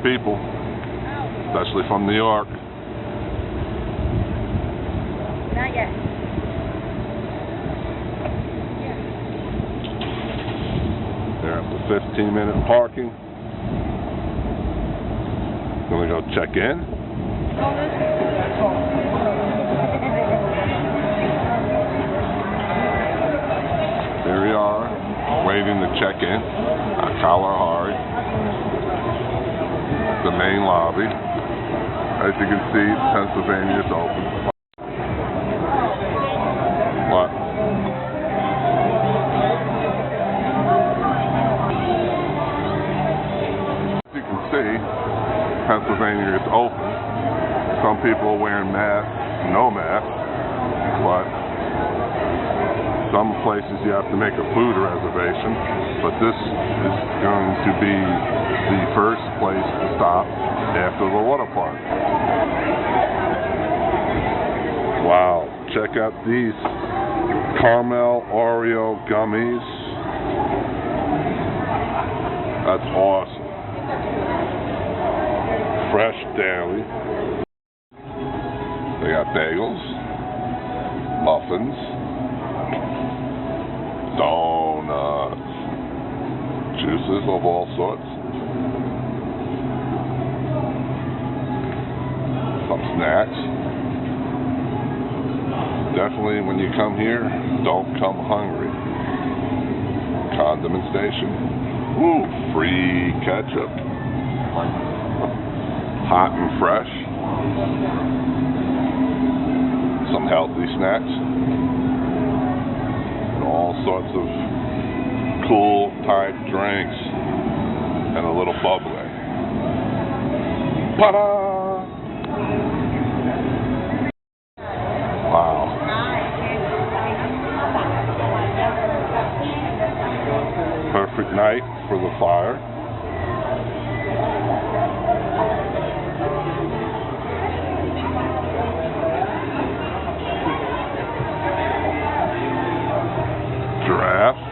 people, especially from New York. Not yet. They're at the 15-minute parking. Gonna go check in. Here we are, waiting to check in at Kalahari, the main lobby. As you can see, Pennsylvania is open. What? As you can see, Pennsylvania is open. Some people are wearing masks, no masks, but some places you have to make a food reservation. But this is going to be the first place to stop after the water park. Wow, check out these caramel Oreo gummies. That's awesome. Fresh daily. They got bagels, muffins, donuts, juices of all sorts, some snacks. Definitely when you come here, don't come hungry. Condiment station. Woo, free ketchup. Hot and fresh. Some healthy snacks. And all sorts of cool type drinks. And a little bubbly. Ta-da! Wow. Perfect night for the fire. Giraffe.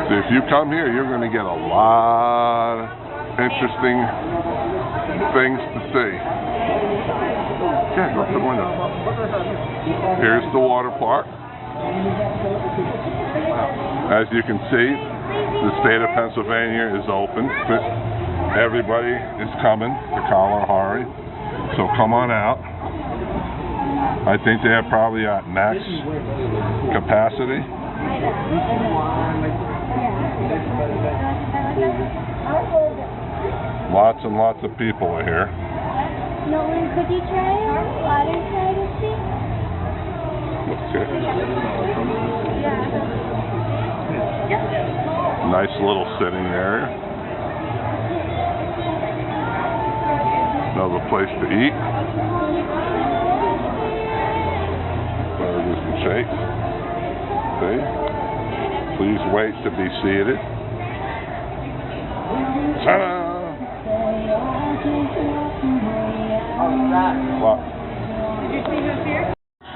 So if you come here, you're going to get a lot of interesting things to see. Okay, go up the window. Here's the water park. As you can see, the state of Pennsylvania is open. Everybody is coming to Kalahari, so come on out. I think they have probably at max capacity. Lots and lots of people are here. Nolan, could you try a water slide and see? Let's see. Nice little sitting area. Another place to eat. Burgers and shakes. See? Please wait to be seated. Ta-da! Well,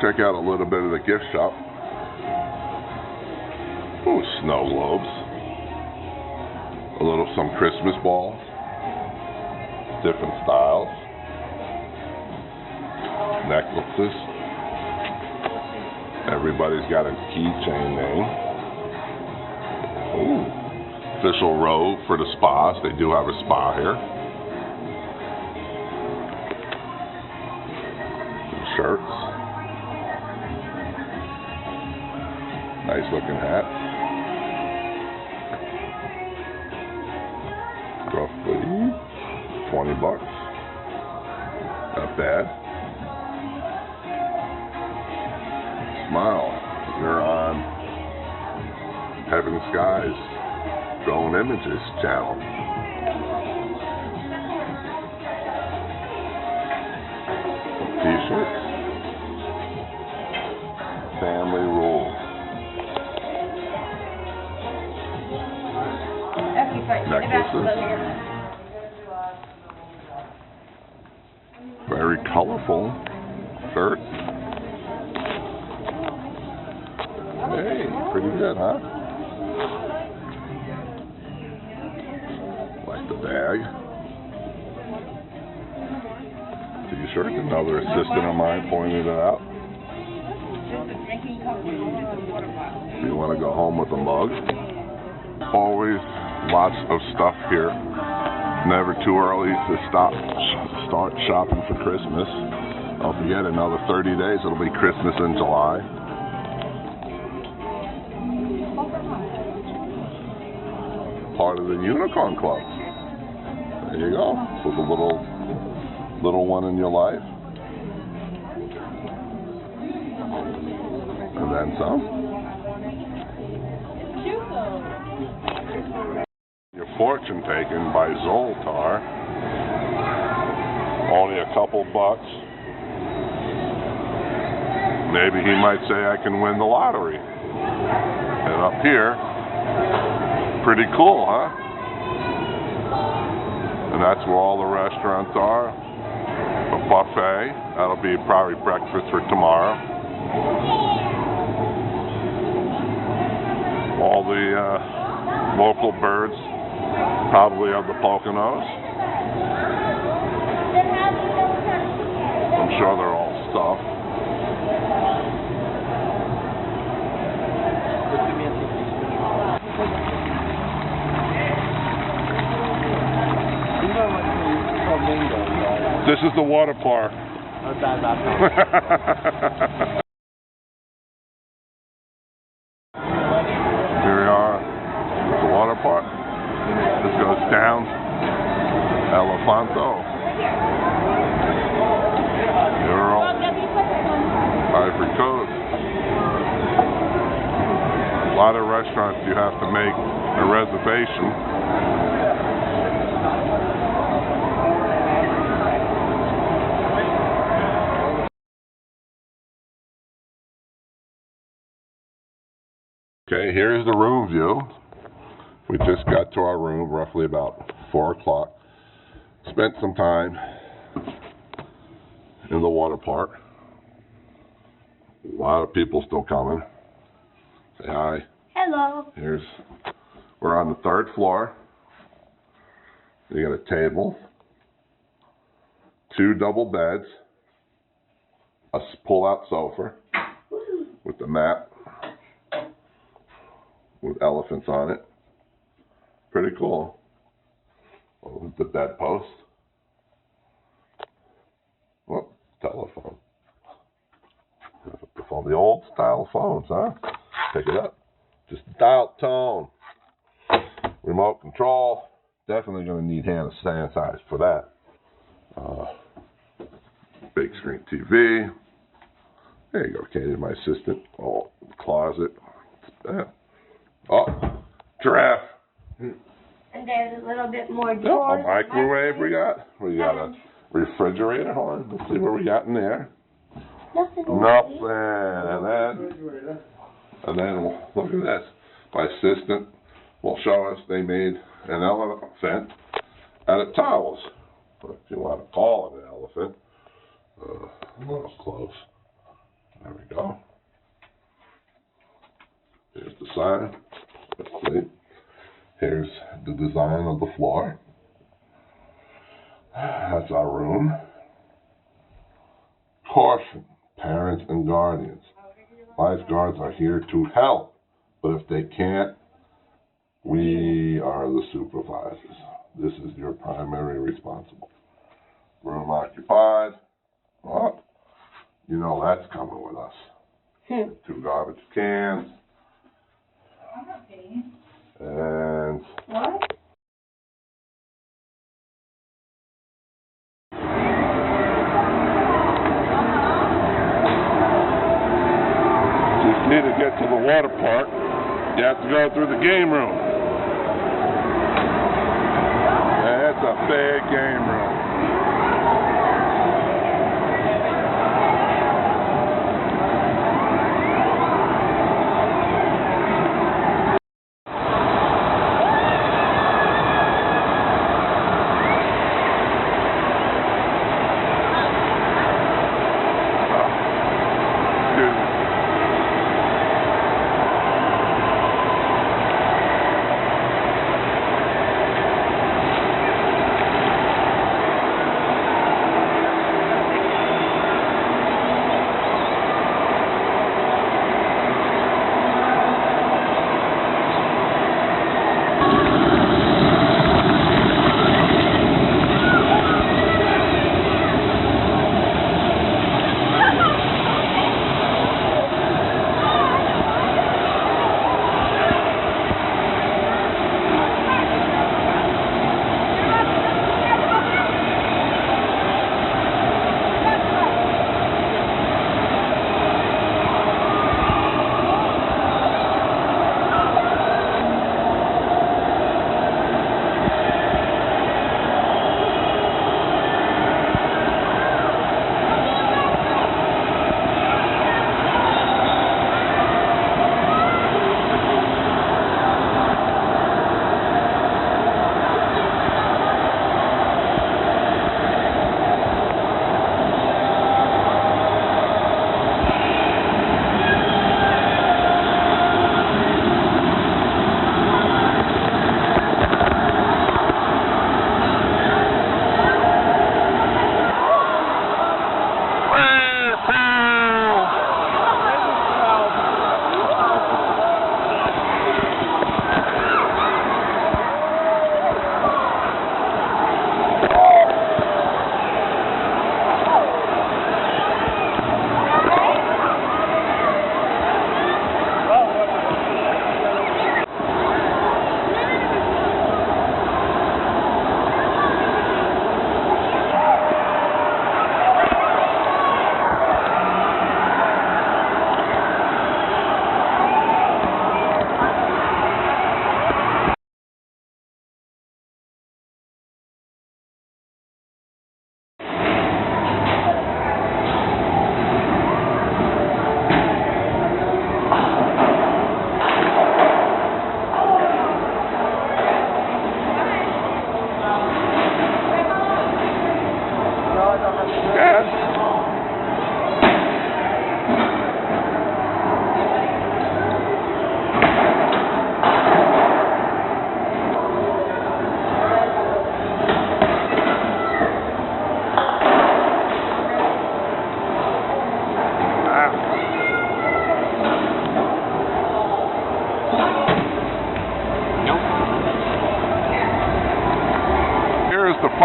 check out a little bit of the gift shop. Ooh, snow globes. Some Christmas balls. Different styles. Necklaces. Everybody's got a keychain name. Ooh. Official robe for the spas. They do have a spa here. Some shirts. Nice looking hat. Roughly $20. Not bad. Smile. You're on Heaven Skies Drone Images channel. T-shirts. Family rules. Necklaces. Very colorful shirts. Hey, pretty good, huh? Like the bag. T-shirt. Another assistant of mine pointed it out. If you want to go home with a mug. Always lots of stuff here. Never too early to start shopping for Christmas. Don't forget, another 30 days it'll be Christmas in July. Part of the Unicorn Club. There you go. For the little one in your life. And then some. Your fortune taken by Zoltar. Only a couple bucks. Maybe he might say I can win the lottery. And up here, pretty cool, huh? And that's where all the restaurants are. A buffet. That'll be probably breakfast for tomorrow. All the local birds, probably of the Poconos. I'm sure they're all stuffed. This is the water park. Here we are at the water park. This goes down Elefanto. Euro, Ivory Coast. A lot of restaurants you have to make a reservation. Okay, here's the room view. We just got to our room roughly about 4 o'clock. Spent some time in the water park. A lot of people still coming. Say hi. Hello. We're on the 3rd floor. You got a table, 2 double beds, a pull-out sofa with the mat with elephants on it. Pretty cool. With the bedpost. Oh, telephone. The old style phones, huh? Pick it up. Just dial tone. Remote control. Definitely going to need hand sanitizer for that. Big screen TV. There you go, Katie, my assistant. Oh, closet. Oh, giraffe. And there's a little bit more Oh, drawers. a microwave we got. We got a refrigerator. Hold on, let's see what we got in there. Nothing. And then look at this. My assistant will show us they made an elephant out of towels. If you want to call it an elephant. A little close. There we go. Here's the sign. Let's see. Here's the design of the floor. That's our room. Caution, parents and guardians. Lifeguards are here to help, but if they can't, we are the supervisors. This is your primary responsible. Room occupied. Oh, you know that's coming with us. 2 garbage cans. And What? you need to get to the water park, you have to go through the game room. That's a big game room.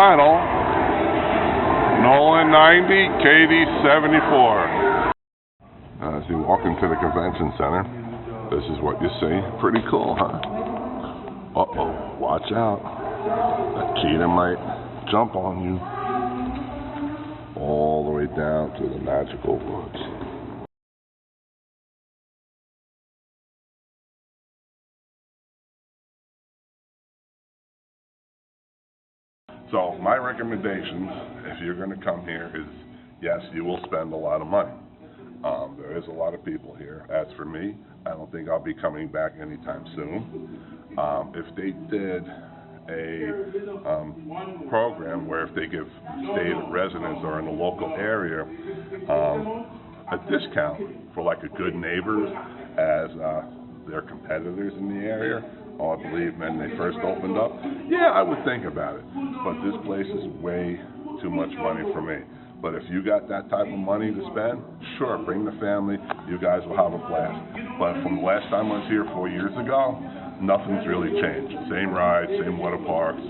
final. Nolan 90, Katie 74. As you walk into the convention center, this is what you see. Pretty cool, huh? Uh-oh, watch out. That cheetah might jump on you. All the way down to the magical woods. So my recommendations, if you're going to come here, is yes, you will spend a lot of money. There is a lot of people here. As for me, I don't think I'll be coming back anytime soon. If they did a program where if they give state residents or in the local area a discount for like a good neighbors as their competitors in the area, I believe when they first opened up, yeah, I would think about it. But this place is way too much money for me. But if you got that type of money to spend, sure, bring the family. You guys will have a blast. But from the last time I was here 4 years ago, nothing's really changed. Same rides, same water parks,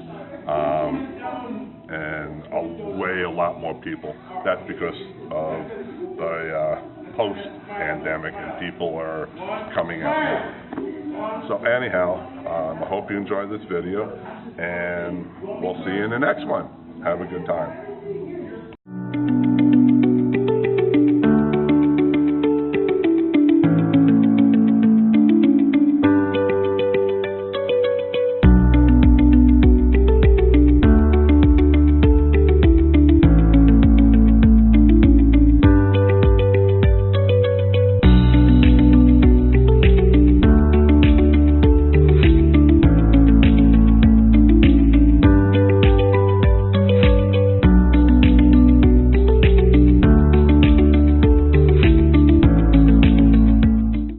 and a lot more people. That's because of the post-pandemic and people are coming out more. So anyhow, I hope you enjoyed this video, and we'll see you in the next one. Have a good time.